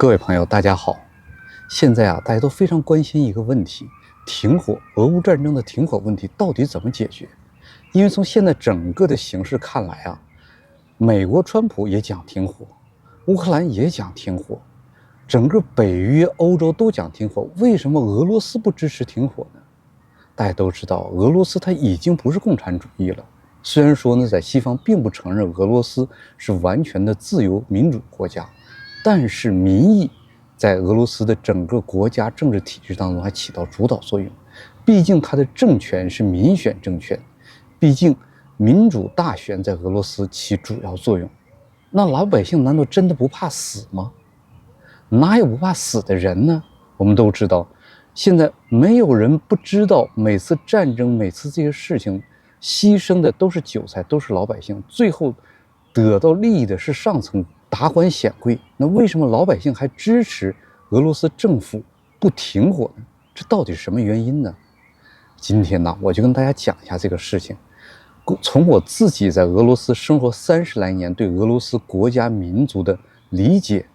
各位朋友，大家好。现在大家都非常关心一个问题：停火，俄乌战争的停火问题到底怎么解决？因为从现在整个的形势看来美国川普也讲停火，乌克兰也讲停火，整个北约、欧洲都讲停火，为什么俄罗斯不支持停火呢？大家都知道，俄罗斯它已经不是共产主义了。虽然说呢，在西方并不承认俄罗斯是完全的自由民主国家，但是民意在俄罗斯的整个国家政治体制当中还起到主导作用。毕竟它的政权是民选政权，毕竟民主大选在俄罗斯起主要作用。那老百姓难道真的不怕死吗？哪有不怕死的人呢？我们都知道，现在没有人不知道，每次战争，每次这些事情牺牲的都是韭菜，都是老百姓，最后得到利益的是上层达官显贵。那为什么老百姓还支持俄罗斯政府不停火呢？这到底是什么原因呢？今天我就跟大家讲一下这个事情，从我自己在俄罗斯生活30来年对俄罗斯国家民族的理解，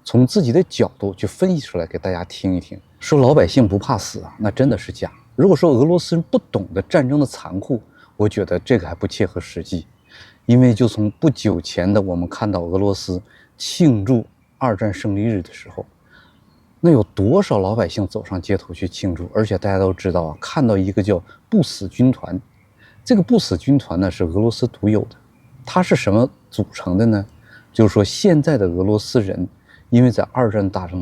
从自己的角度去分析出来给大家听一听。说老百姓不怕死那真的是假。如果说俄罗斯人不懂得战争的残酷，我觉得这个还不切合实际。因为就从不久前的我们看到俄罗斯庆祝2战胜利日的时候，那有多少老百姓走上街头去庆祝？而且大家都知道看到一个叫不死军团，这个不死军团呢是俄罗斯独有的。它是什么组成的呢？就是说现在的俄罗斯人，因为在2战大战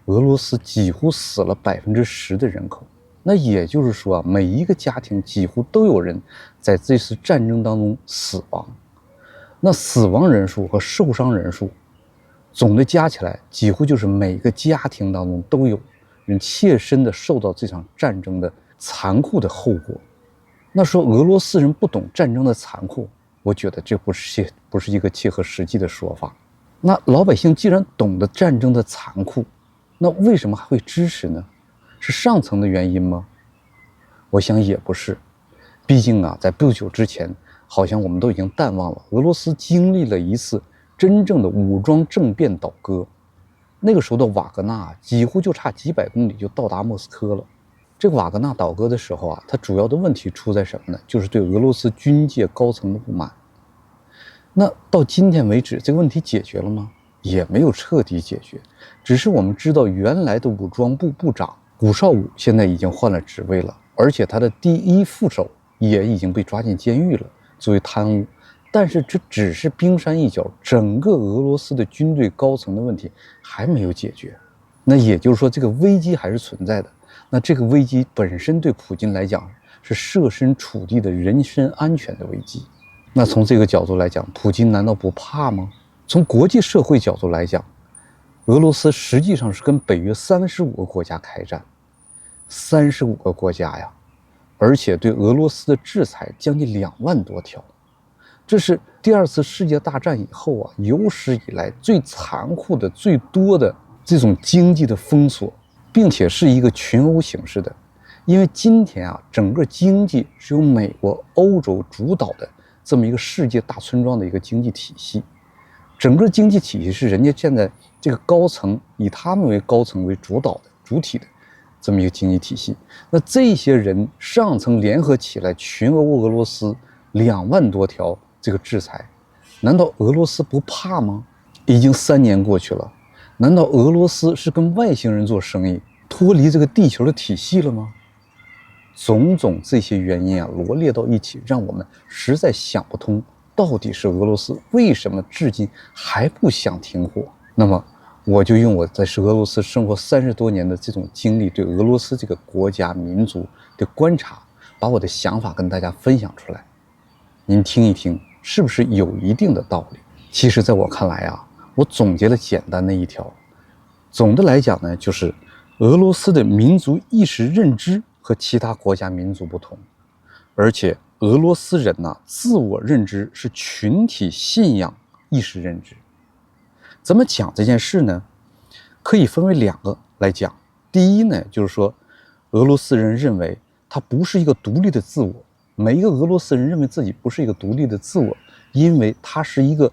俄罗斯几乎死了10%的人口。那也就是说每一个家庭几乎都有人在这次战争当中死亡。那死亡人数和受伤人数总的加起来，几乎就是每个家庭当中都有人切身的受到这场战争的残酷的后果。那说俄罗斯人不懂战争的残酷，我觉得这不是一个切合实际的说法。那老百姓既然懂得战争的残酷，那为什么还会支持呢？是上层的原因吗？我想也不是。毕竟在不久之前，好像我们都已经淡忘了，俄罗斯经历了一次真正的武装政变倒戈。那个时候的瓦格纳几乎就差几百公里就到达莫斯科了。这个瓦格纳倒戈的时候它主要的问题出在什么呢？就是对俄罗斯军界高层的不满。那到今天为止，这个问题解决了吗？也没有彻底解决。只是我们知道，原来的武装部部长古绍武现在已经换了职位了，而且他的第1副手也已经被抓进监狱了，作为贪污。但是这只是冰山一角，整个俄罗斯的军队高层的问题还没有解决。那也就是说，这个危机还是存在的。那这个危机本身对普京来讲是设身处地的人身安全的危机。那从这个角度来讲，普京难道不怕吗？从国际社会角度来讲，俄罗斯实际上是跟北约35个国家开战，35个国家而且对俄罗斯的制裁将近2万多条。这是第2次世界大战以后有史以来最残酷的、最多的这种经济的封锁，并且是一个群殴形式的。因为今天整个经济是由美国、欧洲主导的这么一个世界大村庄的一个经济体系。整个经济体系是人家现在这个高层以他们为高层为主导的主体的这么一个经济体系。那这些人上层联合起来群殴俄罗斯2万多条这个制裁，难道俄罗斯不怕吗？已经3年过去了，难道俄罗斯是跟外星人做生意，脱离这个地球的体系了吗？种种这些原因罗列到一起，让我们实在想不通，到底是俄罗斯为什么至今还不想停火？那么我就用我在俄罗斯生活30多年的这种经历，对俄罗斯这个国家民族的观察，把我的想法跟大家分享出来，您听一听，是不是有一定的道理？其实在我看来我总结了简单的一条，总的来讲呢，就是俄罗斯的民族意识认知和其他国家民族不同，而且俄罗斯人自我认知是群体信仰意识认知。怎么讲这件事呢？可以分为2个来讲。第一呢，就是说俄罗斯人认为他不是一个独立的自我，每一个俄罗斯人认为自己不是一个独立的自我，因为他是一个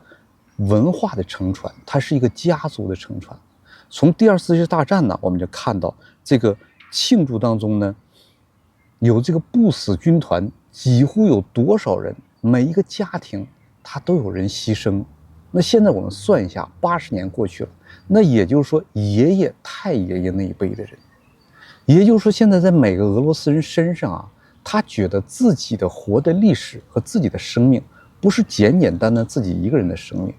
文化的承传，它是一个家族的承传。从第二次世界大战呢，我们就看到这个庆祝当中呢，有这个不死军团，几乎有多少人，每一个家庭他都有人牺牲。那现在我们算一下，80年过去了，那也就是说爷爷、太爷爷那一辈的人，也就是说现在在每个俄罗斯人身上啊，他觉得自己的活的历史和自己的生命，不是简简单单自己一个人的生命，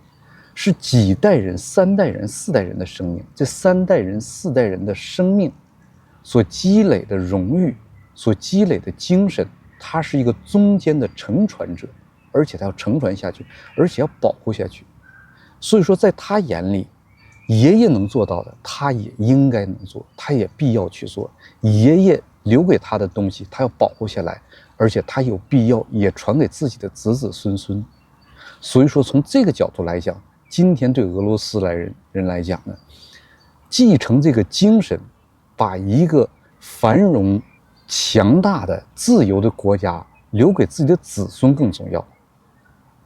是几代人、3代人、4代人的生命。这3代人、4代人的生命所积累的荣誉，所积累的精神，他是一个中间的承传者，而且他要承传下去，而且要保护下去。所以说在他眼里，爷爷能做到的他也应该能做，他也必要去做。爷爷留给他的东西他要保护下来，而且他有必要也传给自己的子子孙孙。所以说从这个角度来讲，今天对俄罗斯人来讲呢，继承这个精神，把一个繁荣强大的自由的国家留给自己的子孙更重要。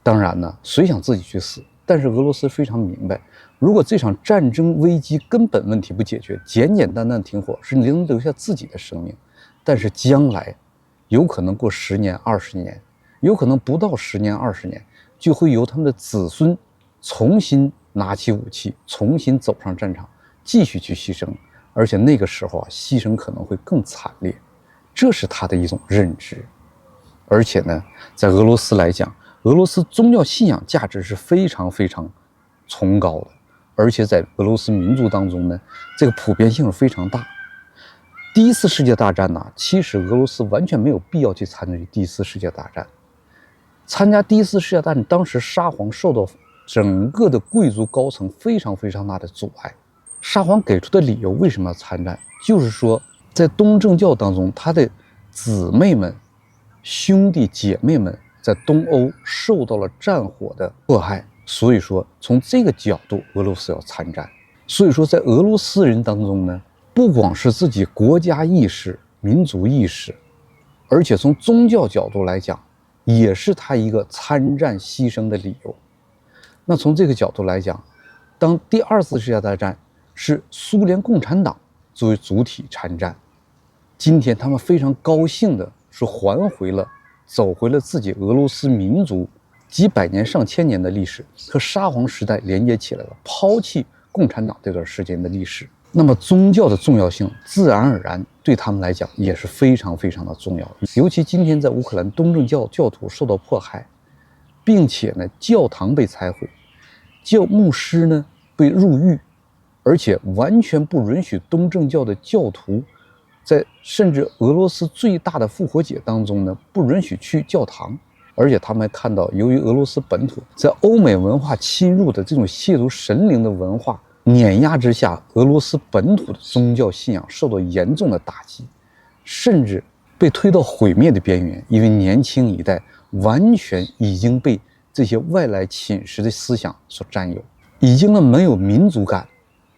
当然呢，谁想自己去死？但是俄罗斯非常明白，如果这场战争危机根本问题不解决，简简单单停火是能留下自己的生命，但是将来有可能过10年、20年，有可能不到10年、20年，就会由他们的子孙重新拿起武器，重新走上战场，继续去牺牲，而且那个时候啊，牺牲可能会更惨烈，这是他的一种认知。而且呢，在俄罗斯来讲，俄罗斯宗教信仰价值是非常非常崇高的，而且在俄罗斯民族当中呢，这个普遍性是非常大。第一次世界大战呢，其实俄罗斯完全没有必要去参与第一次世界大战。参加第一次世界大战，当时沙皇受到整个的贵族高层非常非常大的阻碍。沙皇给出的理由为什么要参战，就是说在东正教当中，他的姊妹们、兄弟姐妹们在东欧受到了战火的迫害，所以说从这个角度，俄罗斯要参战。所以说在俄罗斯人当中呢，不光是自己国家意识、民族意识，而且从宗教角度来讲，也是他一个参战牺牲的理由。那从这个角度来讲，当第二次世界大战是苏联共产党作为主体参战，今天他们非常高兴的是走回了自己俄罗斯民族几百年、上千年的历史，和沙皇时代连接起来了，抛弃共产党这段时间的历史。那么宗教的重要性自然而然对他们来讲也是非常非常的重要。尤其今天在乌克兰，东正教教徒受到迫害，并且呢教堂被拆毁，牧师呢被入狱，而且完全不允许东正教的教徒甚至俄罗斯最大的复活节当中呢，不允许去教堂。而且他们还看到，由于俄罗斯本土在欧美文化侵入的这种亵渎神灵的文化碾压之下，俄罗斯本土的宗教信仰受到严重的打击，甚至被推到毁灭的边缘。因为年轻一代完全已经被这些外来侵蚀的思想所占有，已经没有民族感，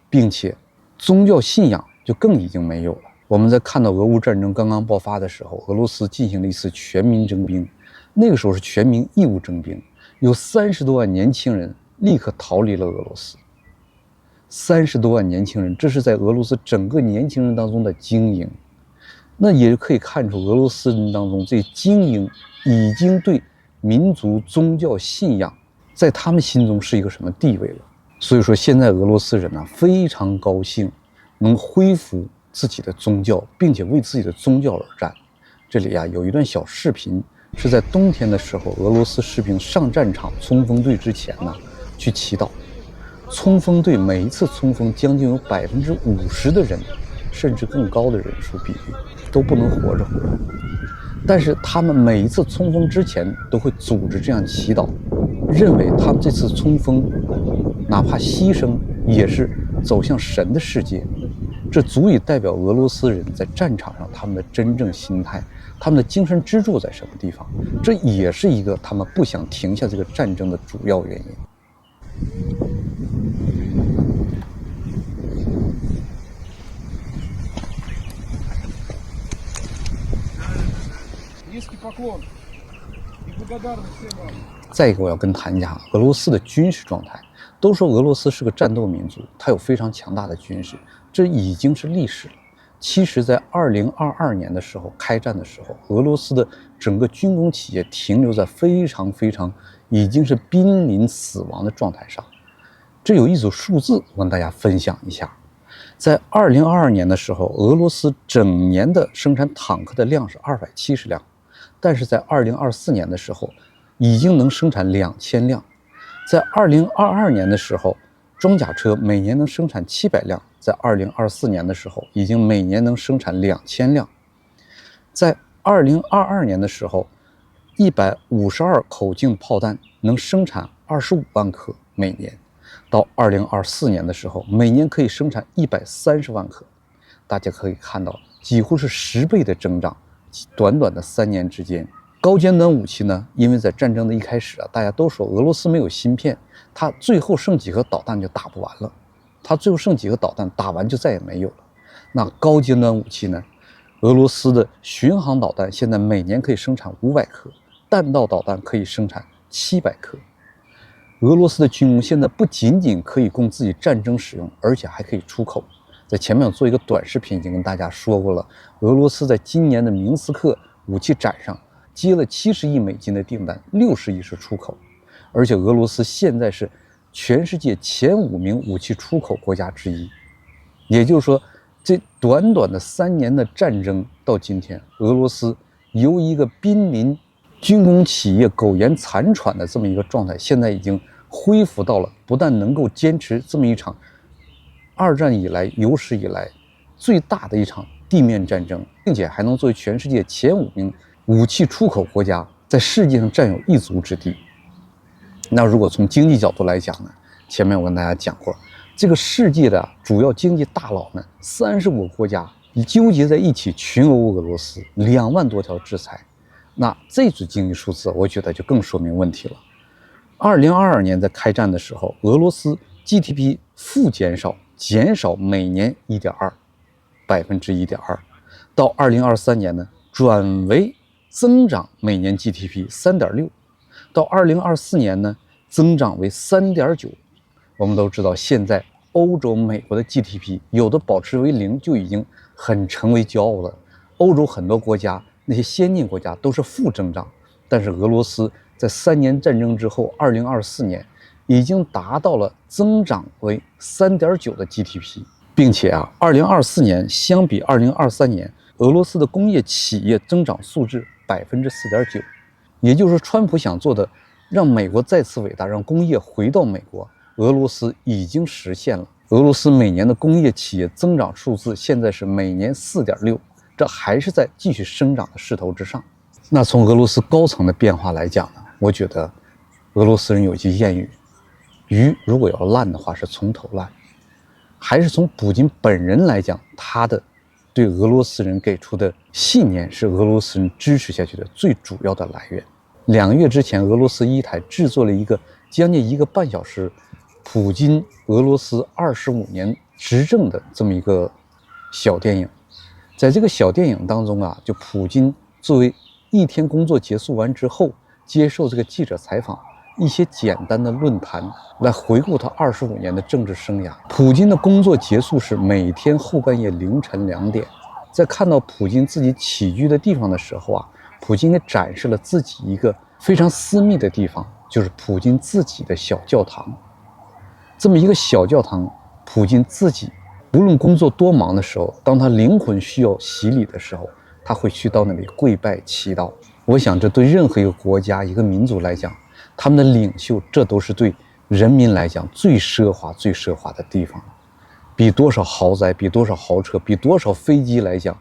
并且宗教信仰就更已经没有了。我们在看到俄乌战争刚刚爆发的时候，俄罗斯进行了一次全民征兵，那个时候是全民义务征兵，有30多万年轻人立刻逃离了俄罗斯。30多万年轻人，这是在俄罗斯整个年轻人当中的精英。那也可以看出俄罗斯人当中这精英已经对民族宗教信仰在他们心中是一个什么地位了。所以说现在俄罗斯人呢非常高兴能恢复自己的宗教，并且为自己的宗教而战。这里有一段小视频，是在冬天的时候，俄罗斯士兵上战场冲锋队之前呢去祈祷。冲锋队每一次冲锋，将近有50%的人，甚至更高的人数比例都不能活着回来。但是他们每一次冲锋之前都会组织这样祈祷，认为他们这次冲锋哪怕牺牲也是走向神的世界。这足以代表俄罗斯人在战场上他们的真正心态，他们的精神支柱在什么地方。这也是一个他们不想停下这个战争的主要原因。Низкий поклон. И 再一个，我要跟谈一下俄罗斯的军事状态。都说俄罗斯是个战斗民族，它有非常强大的军事，这已经是历史了。其实，在2022年的时候开战的时候，俄罗斯的整个军工企业停留在非常已经是濒临死亡的状态上。这有一组数字，我跟大家分享一下。在2022年的时候，俄罗斯整年的生产坦克的量是270辆，但是在2024年的时候，已经能生产2000辆。在2022年的时候，装甲车每年能生产700辆，在2024年的时候，已经每年能生产2000辆。在2022年的时候，152口径炮弹能生产25万颗每年，到2024年的时候，每年可以生产130万颗。大家可以看到，几乎是10倍的增长，短短的3年之间。高尖端武器呢，因为在战争的一开始啊，大家都说俄罗斯没有芯片，它最后剩几颗导弹就打不完了，它最后剩几个导弹打完就再也没有了。那高尖端武器呢，俄罗斯的巡航导弹现在每年可以生产500颗，弹道导弹可以生产700颗。俄罗斯的军工现在不仅仅可以供自己战争使用，而且还可以出口。在前面我做一个短视频已经跟大家说过了，俄罗斯在今年的明斯克武器展上接了70亿美金的订单，60亿是出口，而且俄罗斯现在是全世界前5名武器出口国家之一。也就是说，这短短的3年的战争到今天，俄罗斯由一个濒临军工企业苟延残喘的这么一个状态，现在已经恢复到了不但能够坚持这么一场2战以来有史以来最大的一场地面战争，并且还能作为全世界前5名武器出口国家，在世界上占有一族之地。那如果从经济角度来讲呢，前面我跟大家讲过，这个世界的主要经济大佬们35个国家纠结在一起群殴俄罗斯，2万多条制裁。那这组经济数字我觉得就更说明问题了。2022年在开战的时候，俄罗斯 GDP 负减少每年1.2%，到2023年呢转为增长每年 GDP 3.6%，到2024年呢增长为3.9%。我们都知道，现在欧洲、美国的 GDP 有的保持为0就已经很成为骄傲了。欧洲很多国家，那些先进国家都是负增长，但是俄罗斯在3年战争之后，2024年已经达到了增长为3.9%的 GDP， 并且2024年相比2023年，俄罗斯的工业企业增长素质4.9%，也就是说，川普想做的让美国再次伟大，让工业回到美国，俄罗斯已经实现了。俄罗斯每年的工业企业增长数字现在是每年4.6%，这还是在继续生长的势头之上。那从俄罗斯高层的变化来讲呢，我觉得俄罗斯人有句谚语，鱼如果要烂的话是从头烂。还是从普京本人来讲，他的对俄罗斯人给出的信念是俄罗斯人支持下去的最主要的来源。2个月之前，俄罗斯一台制作了一个将近1个半小时普京俄罗斯25年执政的这么一个小电影。在这个小电影当中就普京作为一天工作结束完之后接受这个记者采访，一些简单的论坛来回顾他25年的政治生涯。普京的工作结束是每天后半夜凌晨2点。在看到普京自己起居的地方的时候普京也展示了自己一个非常私密的地方，就是普京自己的小教堂。这么一个小教堂，普京自己无论工作多忙的时候，当他灵魂需要洗礼的时候，他会去到那里跪拜祈祷。我想这对任何一个国家一个民族来讲，他们的领袖，这都是对人民来讲最奢华的地方。比多少豪宅，比多少豪车，比多少飞机来讲，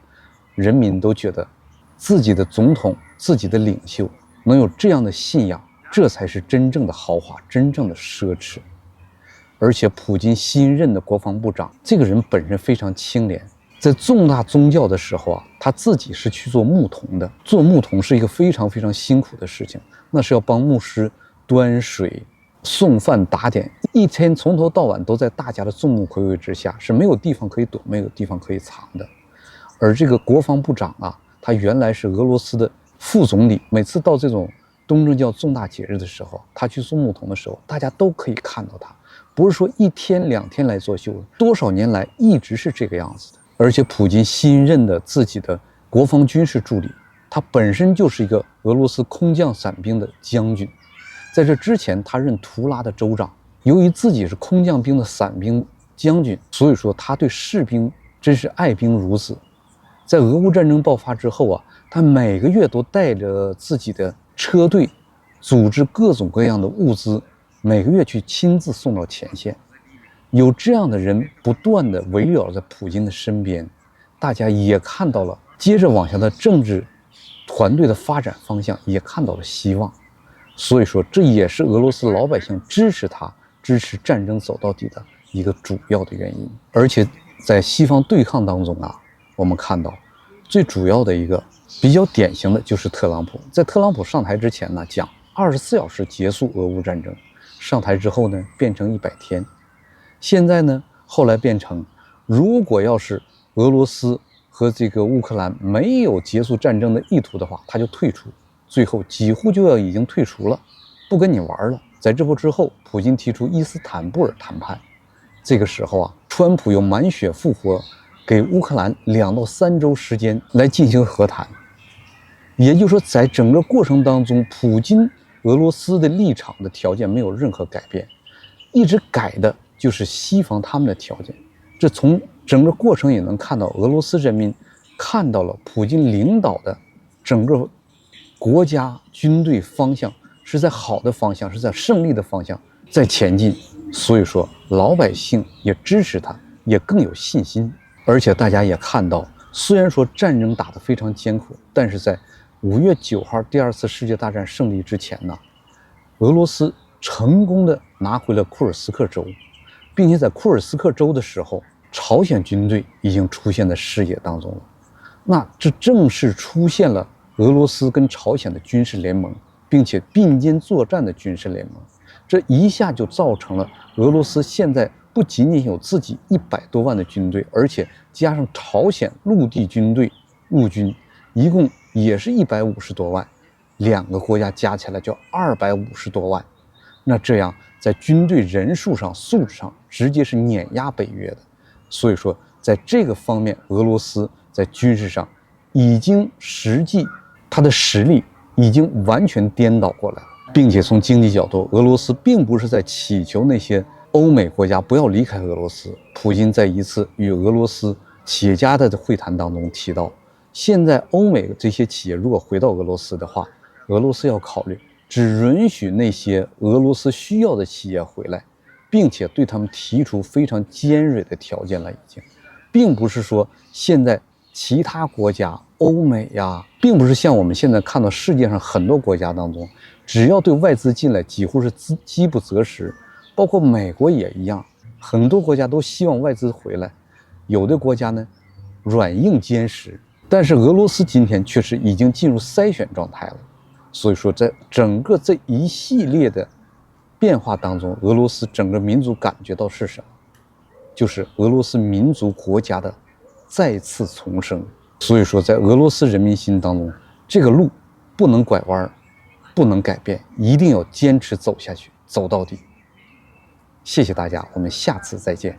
人民都觉得自己的总统，自己的领袖能有这样的信仰，这才是真正的豪华，真正的奢侈。而且普京新任的国防部长，这个人本身非常清廉，在重大宗教的时候他自己是去做牧童的。做牧童是一个非常辛苦的事情，那是要帮牧师端水、送饭、打点，一天从头到晚都在大家的众目睽睽之下，是没有地方可以躲，没有地方可以藏的。而这个国防部长他原来是俄罗斯的副总理，每次到这种东正教重大节日的时候，他去送牧童的时候，大家都可以看到他，不是说1天2天来作秀，多少年来一直是这个样子的。而且普京新任的自己的国防军事助理，他本身就是一个俄罗斯空降伞兵的将军，在这之前他任图拉的州长。由于自己是空降兵的伞兵将军，所以说他对士兵真是爱兵如子。在俄乌战争爆发之后啊，他每个月都带着自己的车队，组织各种各样的物资，每个月去亲自送到前线。有这样的人不断的围绕在普京的身边，大家也看到了接着往下的政治团队的发展方向，也看到了希望。所以说这也是俄罗斯老百姓支持他、支持战争走到底的一个主要的原因。而且在西方对抗当中啊，我们看到最主要的一个比较典型的就是特朗普。在特朗普上台之前呢，讲24小时结束俄乌战争，上台之后呢变成100天，现在呢后来变成如果要是俄罗斯和这个乌克兰没有结束战争的意图的话，他就退出，最后几乎就要已经退出了，不跟你玩了。在这波之后，普京提出伊斯坦布尔谈判，这个时候啊，川普又满血复活，给乌克兰2到3周时间来进行和谈。也就是说，在整个过程当中，普京俄罗斯的立场的条件没有任何改变，一直改的就是西方他们的条件。这从整个过程也能看到，俄罗斯人民看到了普京领导的整个国家军队方向是在好的方向，是在胜利的方向在前进。所以说老百姓也支持他，也更有信心。而且大家也看到，虽然说战争打得非常艰苦，但是在5月9号第2次世界大战胜利之前呢，俄罗斯成功的拿回了库尔斯克州，并且在库尔斯克州的时候，朝鲜军队已经出现在视野当中了。那这正是出现了俄罗斯跟朝鲜的军事联盟，并且并肩作战的军事联盟。这一下就造成了俄罗斯现在不仅仅有自己100多万的军队，而且加上朝鲜陆地军队陆军，一共也是150多万，2个国家加起来就250多万。那这样在军队人数上、素质上直接是碾压北约的。所以说在这个方面，俄罗斯在军事上已经实际它的实力已经完全颠倒过来了。并且从经济角度，俄罗斯并不是在祈求那些欧美国家不要离开俄罗斯。普京在一次与俄罗斯企业家的会谈当中提到，现在欧美这些企业如果回到俄罗斯的话，俄罗斯要考虑只允许那些俄罗斯需要的企业回来，并且对他们提出非常尖锐的条件了。已经并不是说现在其他国家欧美呀，并不是像我们现在看到世界上很多国家当中，只要对外资进来几乎是饥不择食，包括美国也一样，很多国家都希望外资回来，有的国家呢软硬兼施。但是俄罗斯今天确实已经进入筛选状态了。所以说在整个这一系列的变化当中，俄罗斯整个民族感觉到是什么？就是俄罗斯民族国家的再次重生。所以说在俄罗斯人民心当中，这个路不能拐弯，不能改变，一定要坚持走下去，走到底。谢谢大家，我们下次再见。